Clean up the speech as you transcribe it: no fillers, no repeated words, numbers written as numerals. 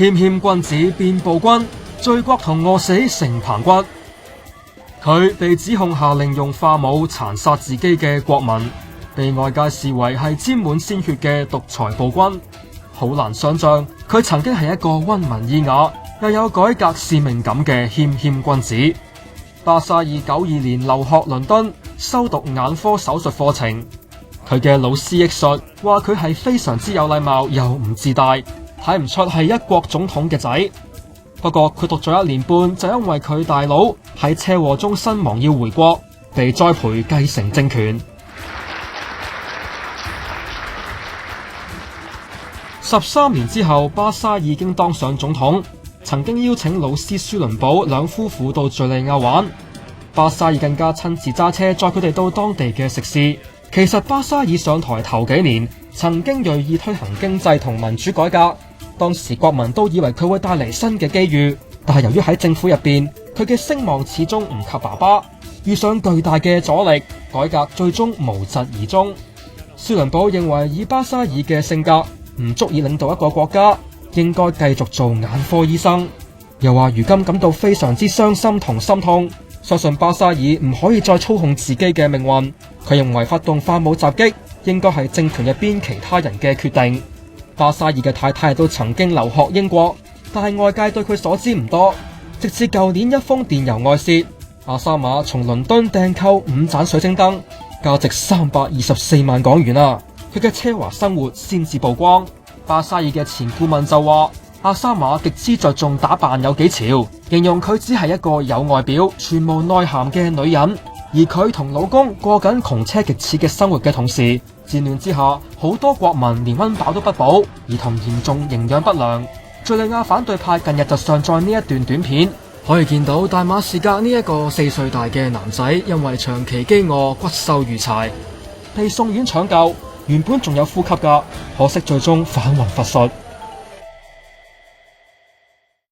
謙謙君子變暴君，罪國同餓死成棚骨。佢被指控下令用化武殘殺自己嘅國民，被外界視為係沾滿鮮血嘅獨裁暴君。好難想象佢曾經係一個溫文爾雅又有改革使命感嘅謙謙君子。巴沙爾92年留學倫敦，修讀眼科手術課程。佢嘅老師憶述話佢係非常之有禮貌又唔自大，睇唔出係一國總統嘅仔。不過佢讀咗1年半，就因為佢大佬喺車禍中身亡要回國，被栽培繼承政權。13年之後，巴沙爾已經當上總統，曾經邀請老師舒倫堡兩夫婦到敘利亞玩。巴沙爾更加親自揸車載佢哋到當地嘅食肆。其實巴沙爾上台頭幾年，曾經銳意推行經濟同民主改革。當時國民都以為佢會帶嚟新嘅機遇，但係由於喺政府入邊，佢嘅聲望始終唔及爸爸，遇上巨大嘅阻力，改革最終無疾而終。舒倫堡認為以巴沙爾嘅性格唔足以領導一個國家，應該繼續做眼科醫生。又話如今感到非常之傷心同心痛，相信巴沙爾唔可以再操控自己嘅命運。佢認為發動化武襲擊應該係政權入邊其他人嘅決定。巴沙爾嘅太太都曾經留學英國，但係外界對佢所知唔多。直至舊年一封電郵外泄，阿沙馬從倫敦訂購5盞水晶燈，價值324萬港元啊！佢嘅奢華生活先至曝光。巴沙爾嘅前顧問就話，阿沙馬極之着重打扮有幾潮，形容佢只係一個有外表全無內涵嘅女人。而佢同老公過緊窮奢極侈嘅生活嘅同時，戰亂之下，好多國民連溫飽都不保，兒童嚴重營養不良。敘利亞反對派近日就上載呢一段短片，可以見到大馬士革呢一個4歲大嘅男仔，因為長期飢餓骨瘦如柴，被送院搶救，原本仲有呼吸㗎，可惜最終反魂乏術。